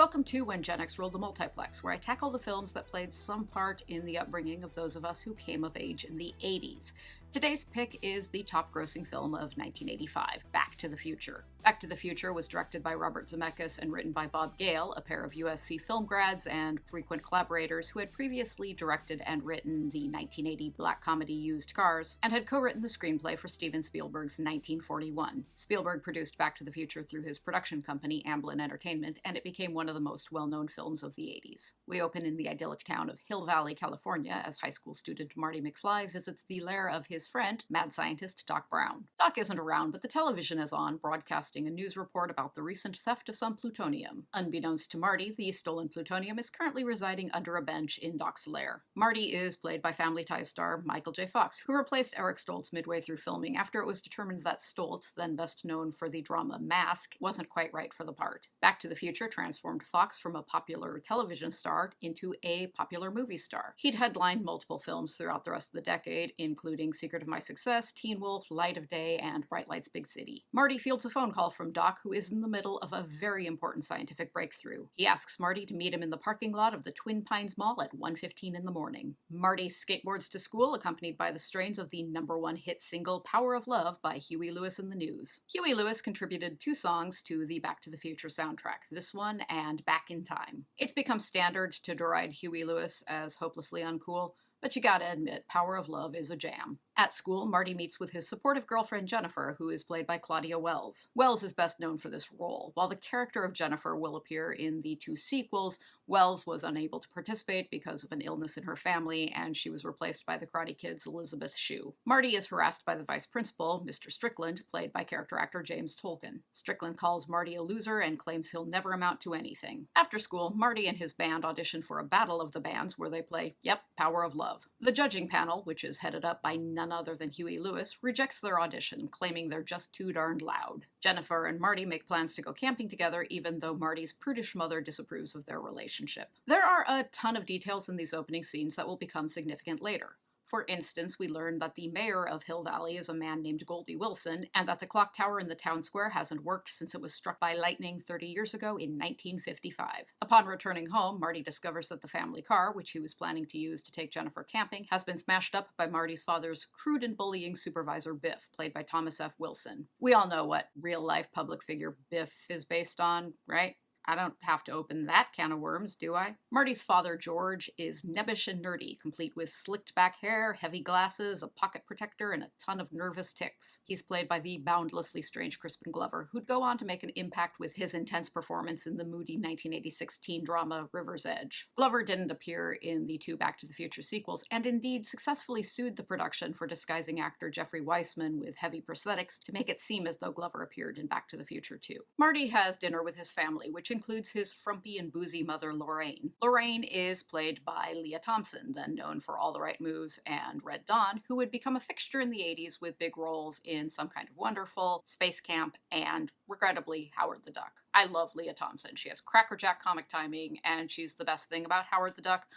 Welcome to When Gen X Ruled the Multiplex, where I tackle the films that played some part in the upbringing of those of us who came of age in the 80s. Today's pick is the top-grossing film of 1985, Back to the Future. Back to the Future was directed by Robert Zemeckis and written by Bob Gale, a pair of USC film grads and frequent collaborators who had previously directed and written the 1980 black comedy Used Cars, and had co-written the screenplay for Steven Spielberg's 1941. Spielberg produced Back to the Future through his production company, Amblin Entertainment, and it became one of the most well-known films of the 80s. We open in the idyllic town of Hill Valley, California, as high school student Marty McFly visits the lair of his friend, mad scientist Doc Brown. Doc isn't around, but the television is on, broadcasting a news report about the recent theft of some plutonium. Unbeknownst to Marty, the stolen plutonium is currently residing under a bench in Doc's lair. Marty is played by Family Ties star Michael J. Fox, who replaced Eric Stoltz midway through filming after it was determined that Stoltz, then best known for the drama Mask, wasn't quite right for the part. Back to the Future transformed Fox from a popular television star into a popular movie star. He'd headlined multiple films throughout the rest of the decade, including Secret of My Success, Teen Wolf, Light of Day, and Bright Lights Big City. Marty fields a phone call from Doc, who is in the middle of a very important scientific breakthrough. He asks Marty to meet him in the parking lot of the Twin Pines Mall at 1:15 in the morning. Marty skateboards to school, accompanied by the strains of the #1 hit single Power of Love by Huey Lewis and the News. Huey Lewis contributed 2 songs to the Back to the Future soundtrack, this one and Back in Time. It's become standard to deride Huey Lewis as hopelessly uncool, but you gotta admit, Power of Love is a jam. At school, Marty meets with his supportive girlfriend Jennifer, who is played by Claudia Wells. Wells is best known for this role. While the character of Jennifer will appear in the 2 sequels, Wells was unable to participate because of an illness in her family, and she was replaced by the Karate Kid's Elizabeth Shue. Marty is harassed by the vice principal, Mr. Strickland, played by character actor James Tolkan. Strickland calls Marty a loser and claims he'll never amount to anything. After school, Marty and his band audition for a battle of the bands where they play, Power of Love. The judging panel, which is headed up by none other than Huey Lewis, rejects their audition, claiming they're just too darned loud. Jennifer and Marty make plans to go camping together, even though Marty's prudish mother disapproves of their relationship. There are a ton of details in these opening scenes that will become significant later. For instance, we learn that the mayor of Hill Valley is a man named Goldie Wilson, and that the clock tower in the town square hasn't worked since it was struck by lightning 30 years ago in 1955. Upon returning home, Marty discovers that the family car, which he was planning to use to take Jennifer camping, has been smashed up by Marty's father's crude and bullying supervisor Biff, played by Thomas F. Wilson. We all know what real-life public figure Biff is based on, right? I don't have to open that can of worms, do I? Marty's father, George, is nebbish and nerdy, complete with slicked back hair, heavy glasses, a pocket protector, and a ton of nervous tics. He's played by the boundlessly strange Crispin Glover, who'd go on to make an impact with his intense performance in the moody 1986 teen drama River's Edge. Glover didn't appear in the 2 Back to the Future sequels, and indeed successfully sued the production for disguising actor Jeffrey Weissman with heavy prosthetics to make it seem as though Glover appeared in Back to the Future 2. Marty has dinner with his family, which includes his frumpy and boozy mother, Lorraine. Lorraine is played by Lea Thomspon, then known for All the Right Moves and Red Dawn, who would become a fixture in the 80s with big roles in Some Kind of Wonderful, Space Camp, and, regrettably, Howard the Duck. I love Lea Thomspon. She has crackerjack comic timing, and she's the best thing about Howard the Duck,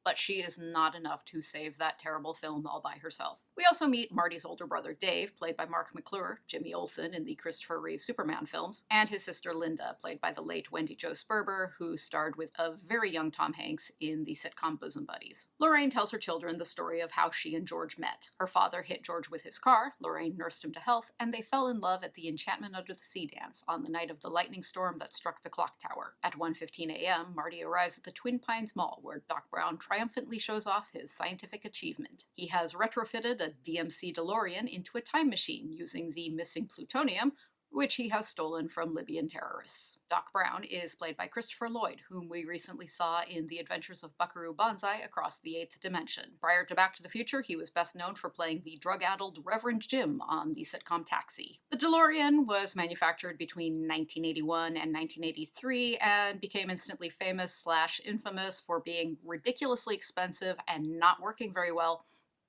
but she is not enough to save that terrible film all by herself. We also meet Marty's older brother Dave, played by Mark McClure, Jimmy Olsen in the Christopher Reeve Superman films, and his sister Linda, played by the late Wendy Jo Sperber, who starred with a very young Tom Hanks in the sitcom Bosom Buddies. Lorraine tells her children the story of how she and George met. Her father hit George with his car, Lorraine nursed him to health, and they fell in love at the Enchantment Under the Sea dance on the night of the lightning storm that struck the clock tower. At 1:15 a.m., Marty arrives at the Twin Pines Mall, where Doc Brown triumphantly shows off his scientific achievement. He has retrofitted a DMC DeLorean into a time machine using the missing plutonium, which he has stolen from Libyan terrorists. Doc Brown is played by Christopher Lloyd, whom we recently saw in The Adventures of Buckaroo Banzai Across the Eighth Dimension. Prior to Back to the Future, he was best known for playing the drug-addled Reverend Jim on the sitcom Taxi. The DeLorean was manufactured between 1981 and 1983 and became instantly famous/infamous for being ridiculously expensive and not working very well,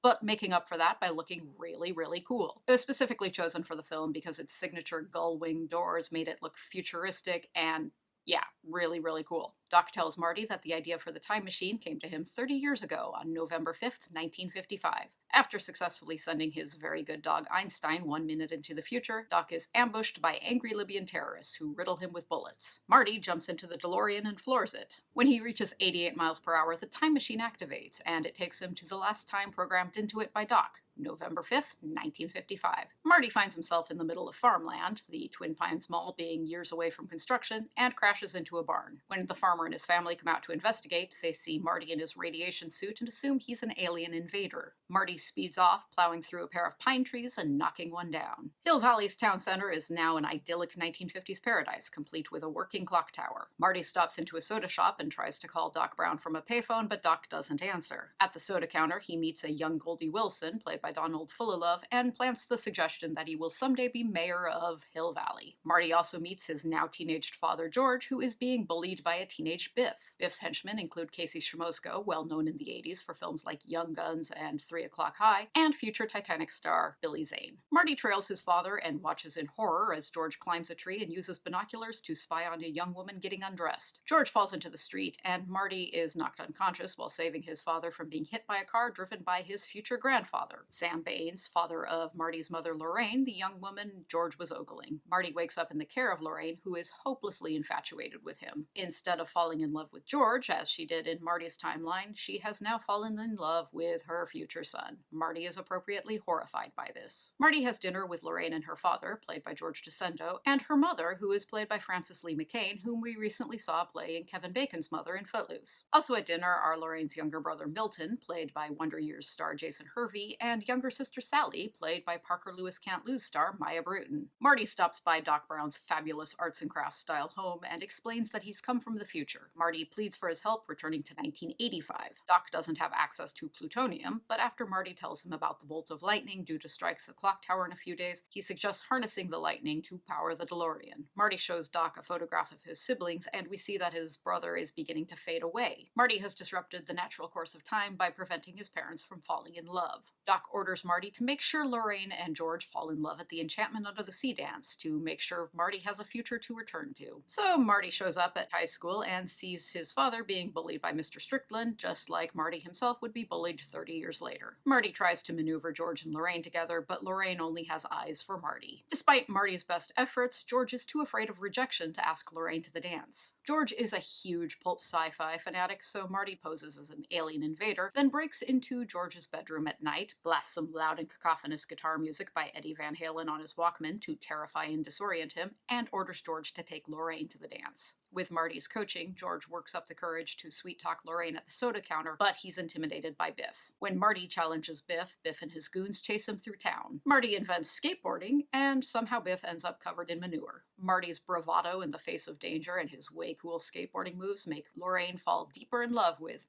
but making up for that by looking really, really cool. It was specifically chosen for the film because its signature gull-wing doors made it look futuristic and, yeah, really, really cool. Doc tells Marty that the idea for the time machine came to him 30 years ago on November 5th, 1955. After successfully sending his very good dog Einstein 1 minute into the future, Doc is ambushed by angry Libyan terrorists who riddle him with bullets. Marty jumps into the DeLorean and floors it. When he reaches 88 miles per hour, the time machine activates, and it takes him to the last time programmed into it by Doc, November 5th, 1955. Marty finds himself in the middle of farmland, the Twin Pines Mall being years away from construction, and crashes into a barn. When the farmer and his family come out to investigate, they see Marty in his radiation suit and assume he's an alien invader. Marty speeds off, plowing through a pair of pine trees and knocking one down. Hill Valley's town center is now an idyllic 1950s paradise, complete with a working clock tower. Marty stops into a soda shop and tries to call Doc Brown from a payphone, but Doc doesn't answer. At the soda counter, he meets a young Goldie Wilson, played by Donald Fullilove, and plants the suggestion that he will someday be mayor of Hill Valley. Marty also meets his now teenaged father George, who is being bullied by a teenage Biff. Biff's henchmen include Casey Shimosko, well known in the 80s for films like Young Guns and 3 O'Clock High, and future Titanic star Billy Zane. Marty trails his father and watches in horror as George climbs a tree and uses binoculars to spy on a young woman getting undressed. George falls into the street, and Marty is knocked unconscious while saving his father from being hit by a car driven by his future grandfather, Sam Baines, father of Marty's mother Lorraine, the young woman George was ogling. Marty wakes up in the care of Lorraine, who is hopelessly infatuated with him. Instead of falling in love with George, as she did in Marty's timeline, she has now fallen in love with her future son. Marty is appropriately horrified by this. Marty has dinner with Lorraine and her father, played by George DeCendo, and her mother, who is played by Frances Lee McCain, whom we recently saw playing Kevin Bacon's mother in Footloose. Also at dinner are Lorraine's younger brother Milton, played by Wonder Years star Jason Hervey, and younger sister Sally, played by Parker Lewis Can't Lose star Maya Bruton. Marty stops by Doc Brown's fabulous arts and crafts style home and explains that he's come from the future. Marty pleads for his help, returning to 1985. Doc doesn't have access to plutonium, but after Marty tells him about the bolt of lightning due to strike the clock tower in a few days, he suggests harnessing the lightning to power the DeLorean. Marty shows Doc a photograph of his siblings, and we see that his brother is beginning to fade away. Marty has disrupted the natural course of time by preventing his parents from falling in love. Doc orders Marty to make sure Lorraine and George fall in love at the Enchantment Under the Sea dance to make sure Marty has a future to return to. So Marty shows up at high school and sees his father being bullied by Mr. Strickland, just like Marty himself would be bullied 30 years later. Marty tries to maneuver George and Lorraine together, but Lorraine only has eyes for Marty. Despite Marty's best efforts, George is too afraid of rejection to ask Lorraine to the dance. George is a huge pulp sci-fi fanatic, so Marty poses as an alien invader, then breaks into George's bedroom at night, blasts some loud and cacophonous guitar music by Eddie Van Halen on his Walkman to terrify and disorient him, and orders George to take Lorraine to the dance. With Marty's coaching, George works up the courage to sweet-talk Lorraine at the soda counter, but he's intimidated by Biff. When Marty challenges Biff, Biff and his goons chase him through town. Marty invents skateboarding, and somehow Biff ends up covered in manure. Marty's bravado in the face of danger and his way cool skateboarding moves make Lorraine fall deeper in love with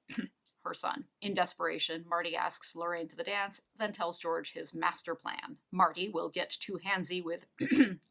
her son. In desperation, Marty asks Lorraine to the dance, then tells George his master plan. Marty will get too handsy with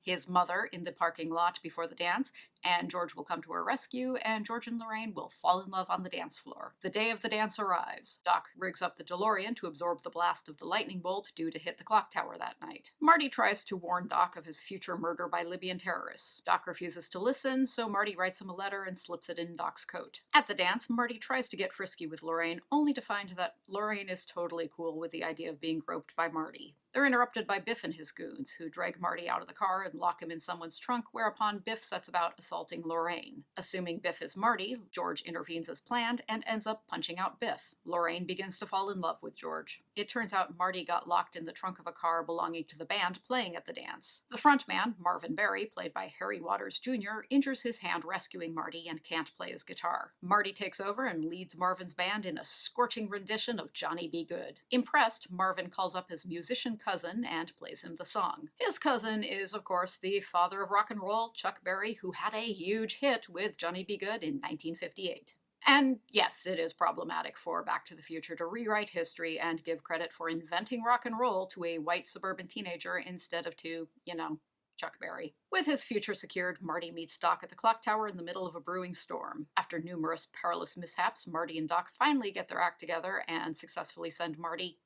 his mother in the parking lot before the dance, and George will come to her rescue, and George and Lorraine will fall in love on the dance floor. The day of the dance arrives. Doc rigs up the DeLorean to absorb the blast of the lightning bolt due to hit the clock tower that night. Marty tries to warn Doc of his future murder by Libyan terrorists. Doc refuses to listen, so Marty writes him a letter and slips it in Doc's coat. At the dance, Marty tries to get frisky with Lorraine, only to find that Lorraine is totally cool with the idea of being groped by Marty. They're interrupted by Biff and his goons, who drag Marty out of the car and lock him in someone's trunk, whereupon Biff sets about assaulting Lorraine. Assuming Biff is Marty, George intervenes as planned and ends up punching out Biff. Lorraine begins to fall in love with George. It turns out Marty got locked in the trunk of a car belonging to the band playing at the dance. The frontman, Marvin Berry, played by Harry Waters Jr., injures his hand rescuing Marty and can't play his guitar. Marty takes over and leads Marvin's band in a scorching rendition of Johnny Be Good. Impressed, Marvin calls up his musician cousin and plays him the song. His cousin is, of course, the father of rock and roll, Chuck Berry, who had a huge hit with Johnny Be Good in 1958. And yes, it is problematic for Back to the Future to rewrite history and give credit for inventing rock and roll to a white suburban teenager instead of to, Chuck Berry. With his future secured, Marty meets Doc at the clock tower in the middle of a brewing storm. After numerous perilous mishaps, Marty and Doc finally get their act together and successfully send Marty,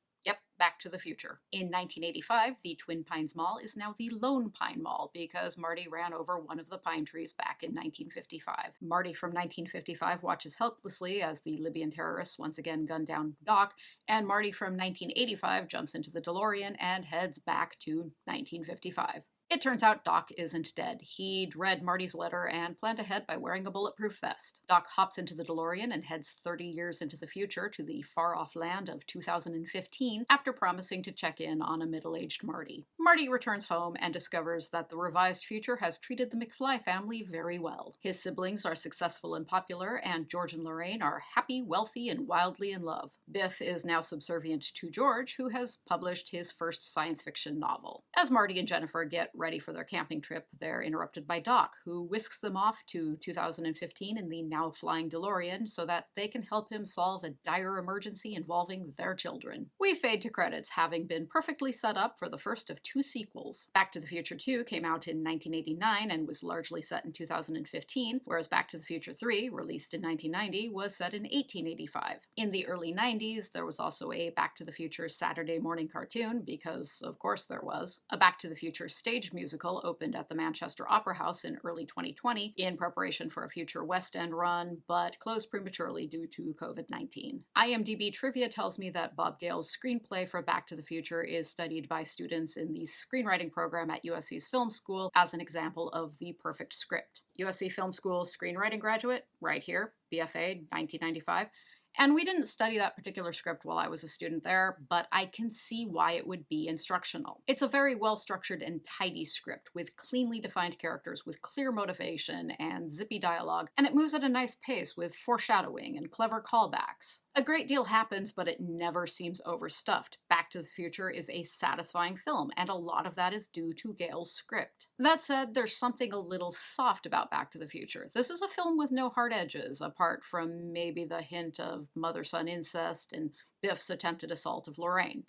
Back to the Future. In 1985, the Twin Pines Mall is now the Lone Pine Mall because Marty ran over one of the pine trees back in 1955. Marty from 1955 watches helplessly as the Libyan terrorists once again gun down Doc, and Marty from 1985 jumps into the DeLorean and heads back to 1955. It turns out Doc isn't dead. He'd read Marty's letter and planned ahead by wearing a bulletproof vest. Doc hops into the DeLorean and heads 30 years into the future to the far-off land of 2015 after promising to check in on a middle-aged Marty. Marty returns home and discovers that the revised future has treated the McFly family very well. His siblings are successful and popular, and George and Lorraine are happy, wealthy, and wildly in love. Biff is now subservient to George, who has published his first science fiction novel. As Marty and Jennifer get ready for their camping trip, they're interrupted by Doc, who whisks them off to 2015 in the now flying DeLorean so that they can help him solve a dire emergency involving their children. We fade to credits, having been perfectly set up for the first of 2 sequels. Back to the Future 2 came out in 1989 and was largely set in 2015, whereas Back to the Future 3, released in 1990, was set in 1885. In the early 90s, there was also a Back to the Future Saturday morning cartoon, because of course there was. A Back to the Future stage musical opened at the Manchester Opera House in early 2020 in preparation for a future West End run, but closed prematurely due to COVID-19. IMDb trivia tells me that Bob Gale's screenplay for Back to the Future is studied by students in the screenwriting program at USC's Film School as an example of the perfect script. USC Film School screenwriting graduate, right here, BFA, 1995. And we didn't study that particular script while I was a student there, but I can see why it would be instructional. It's a very well-structured and tidy script with cleanly defined characters with clear motivation and zippy dialogue, and it moves at a nice pace with foreshadowing and clever callbacks. A great deal happens, but it never seems overstuffed. Back to the Future is a satisfying film, and a lot of that is due to Gale's script. That said, there's something a little soft about Back to the Future. This is a film with no hard edges, apart from maybe the hint of mother-son incest and Biff's attempted assault of Lorraine.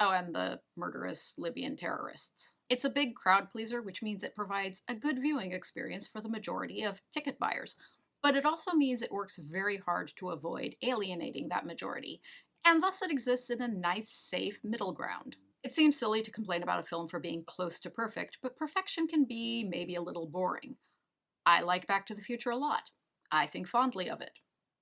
Oh, and the murderous Libyan terrorists. It's a big crowd pleaser, which means it provides a good viewing experience for the majority of ticket buyers. But it also means it works very hard to avoid alienating that majority, and thus it exists in a nice, safe middle ground. It seems silly to complain about a film for being close to perfect, but perfection can be maybe a little boring. I like Back to the Future a lot. I think fondly of it,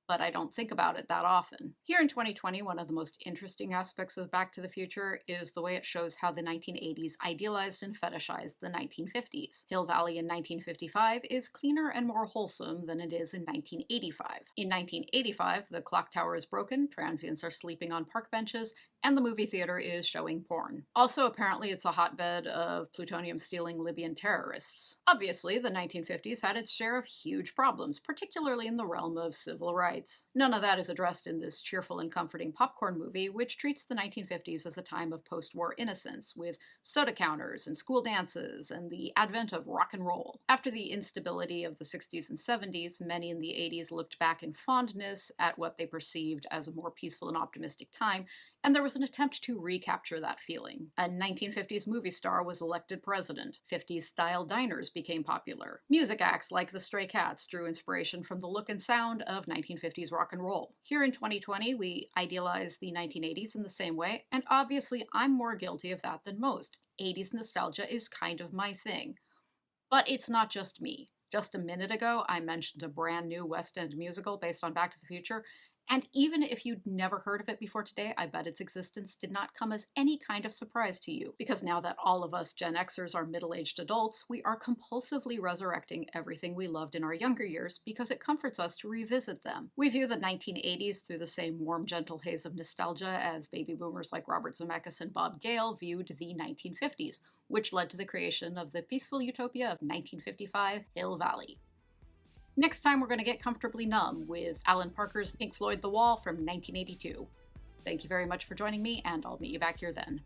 but I don't think about it that often. Here in 2020, one of the most interesting aspects of Back to the Future is the way it shows how the 1980s idealized and fetishized the 1950s. Hill Valley in 1955 is cleaner and more wholesome than it is in 1985. In 1985, the clock tower is broken, transients are sleeping on park benches, and the movie theater is showing porn. Also, apparently it's a hotbed of plutonium-stealing Libyan terrorists. Obviously, the 1950s had its share of huge problems, particularly in the realm of civil rights. None of that is addressed in this cheerful and comforting popcorn movie, which treats the 1950s as a time of post-war innocence, with soda counters and school dances and the advent of rock and roll. After the instability of the 60s and 70s, many in the 80s looked back in fondness at what they perceived as a more peaceful and optimistic time, and there was an attempt to recapture that feeling. A 1950s movie star was elected president. 50s-style diners became popular. Music acts like the Stray Cats drew inspiration from the look and sound of 1950s rock and roll. Here in 2020, we idealize the 1980s in the same way, and obviously I'm more guilty of that than most. 80s nostalgia is kind of my thing. But it's not just me. Just a minute ago, I mentioned a brand new West End musical based on Back to the Future, and even if you'd never heard of it before today, I bet its existence did not come as any kind of surprise to you, because now that all of us Gen Xers are middle-aged adults, we are compulsively resurrecting everything we loved in our younger years because it comforts us to revisit them. We view the 1980s through the same warm, gentle haze of nostalgia as baby boomers like Robert Zemeckis and Bob Gale viewed the 1950s, which led to the creation of the peaceful utopia of 1955 Hill Valley. Next time, we're going to get comfortably numb with Alan Parker's Pink Floyd The Wall from 1982. Thank you very much for joining me, and I'll meet you back here then.